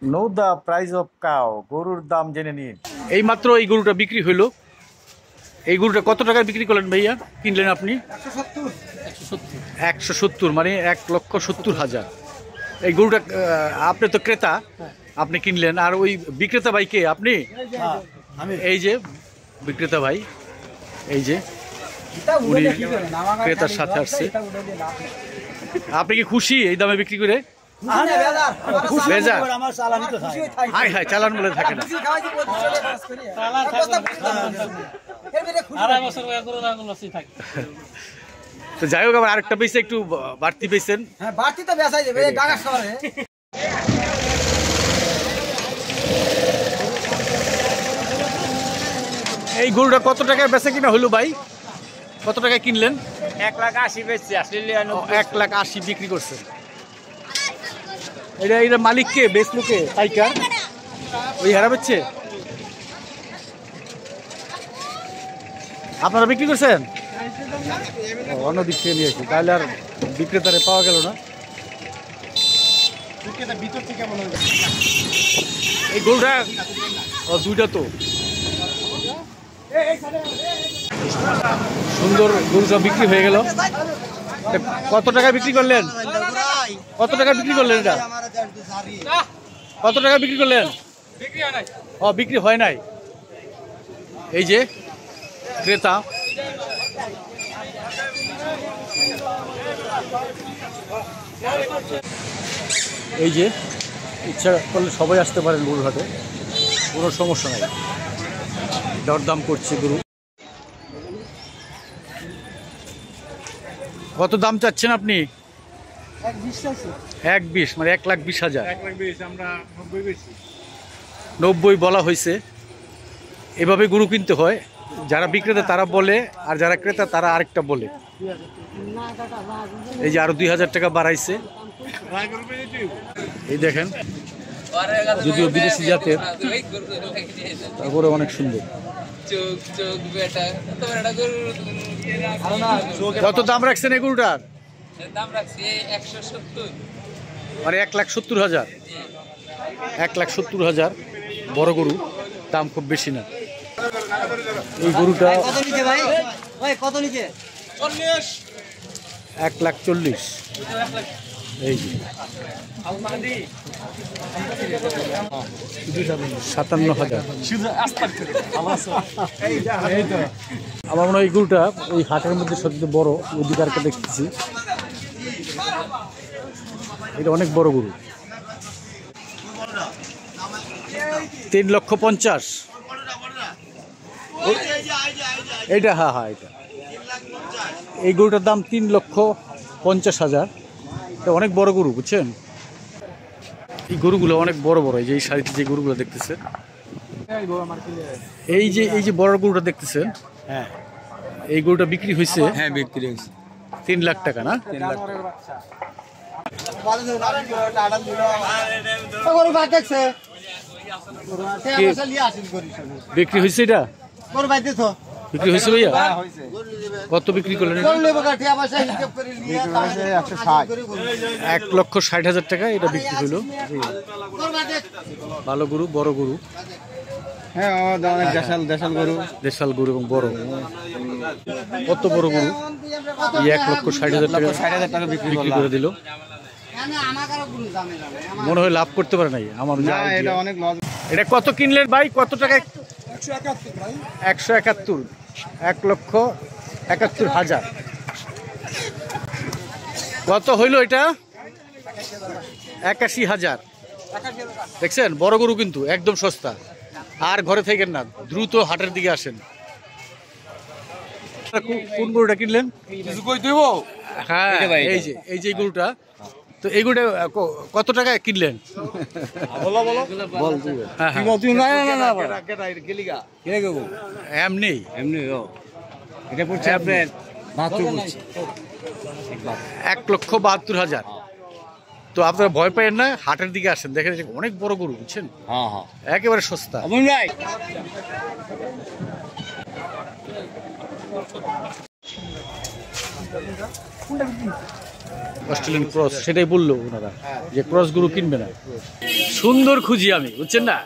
Know the price of cow. গরুর দাম জেনে নিন। এই মাত্র এই গরুটা বিক্রি হইলো। এই গরুটা কত টাকায় বিক্রি করলেন ভাইয়া? কিনলেন আপনি? 170 মানে 1,70,000। এই গরুটা আপনি তো ক্রেতা, আপনি কিনলেন। আর ওই বিক্রেতা ভাই কে? আপনি? এই যে বিক্রেতা ভাই, এই যে উনি ক্রেতার সাথে আসছে। আপনি কি খুশি এই দামে বিক্রি করে? হাই হাই, চালান বলে থাকে না। তো যাই হোক, আবার আরেকটা পেয়েছে, একটু বাড়তি পেয়েছেন। এই গরুটা কত টাকায় বেচা কিনা হলো ভাই? কত টাকায় কিনলেন? 1,80,000 বেচছি। 1,80,000 বিক্রি করছেন। এটা মালিক কে? বেচলো কে? পাইকার ওই হারা বেচছে? আপনারা বিক্রি করছেন? অন্য দিক থেকে নিয়ে আসি, তাহলে আর বিক্রেতারে পাওয়া গেল না। এই গরুটা দুইটা তো সুন্দর, গরুটা বিক্রি হয়ে গেল। কত টাকা বিক্রি করলেন? কত টাকা বিক্রি করলেন? এটা কত টাকা বিক্রি করলেন? বিক্রি হয় নাই। এই যে ক্রেতা, এই যে ইচ্ছা করলে সবাই আসতে পারেন গরুর হাটে, কোনো সমস্যা নাই। দরদাম করছে গরু। কত দাম চাচ্ছেন আপনি? 1,20 মানে 1,20,000। 90 বলা হয়েছে। এভাবে গরু কিনতে হয়। যারা বিক্রেতা তারা বলে, আর যারা ক্রেতা তারা আরেকটা বলে। এই যে আরো 2,000 টাকা বাড়াইছে। এই দেখেন, যদিও বিদেশি জাতের, তারপরে অনেক সুন্দর। কত দাম রাখছেন এই গরুটার? মানে 1,70,000। 1,70,000 বড় গরু, দাম খুব বেশি না। এই গরুটা 1,40,000। এই যে 57,000। আমার মনে হয় এই গরুটা ওই হাটের মধ্যে সবচেয়ে বড় অধিকারকে দেখতেছি। এটা অনেক বড় গরু। 3,50,000। এইটা হ্যাঁ হ্যাঁ, এটা এই গরুটার দাম 3,50,000। এটা অনেক বড় গরু, বুঝছেন? এই গরুগুলো অনেক বড় বড়। এই যে এই সারিতে যে গরুগুলো দেখতেছেন, এই যে বড় গরুটা দেখতেছেন, হ্যাঁ, এই গরুটা বিক্রি হয়েছে। হ্যাঁ, বিক্রি হয়েছে 3 লাখ টাকা না? 3 লাখ টাকা। বিক্রি হয়েছে? এটা বিক্রি হয়েছে ভাইয়া? কত বিক্রি করলেন? 1,60,000 টাকা এটা বিক্রি হলো। ভালো গরু, বড় গরু। হ্যাঁ, দেশাল গরু, দেশাল গরু এবং বড়। কত বড় গরু! 1,60,000 টাকা বিক্রি করে দিল। মনে হয় লাভ করতে পারে নাই আমার। এটা কত কিনলেন ভাই? কত টাকায়? 171। 1,71,000। কত হইল এটা? 81,000। দেখছেন, বড় গরু কিন্তু একদম সস্তা। আর ঘরে থাকেন না, দ্রুত হাটের দিকে আসেন। কোন গরুটা কিনলেন? হ্যাঁ, এই যে গরুটা। তো এই গরুটা কত টাকায় কিনলেন? এমনি 1,72,000। তো আপনারা ভয় পাইেন না, হাটের দিকে আসেন, দেখেন অনেক বড় গরু, বুঝছেন? একেবারে সস্তা। অস্ট্রেলিয়ান ক্রস, সেটাই বললো ওনারা যে ক্রস গরু কিনবে না। সুন্দর খুঁজি আমি, বুঝছেন না।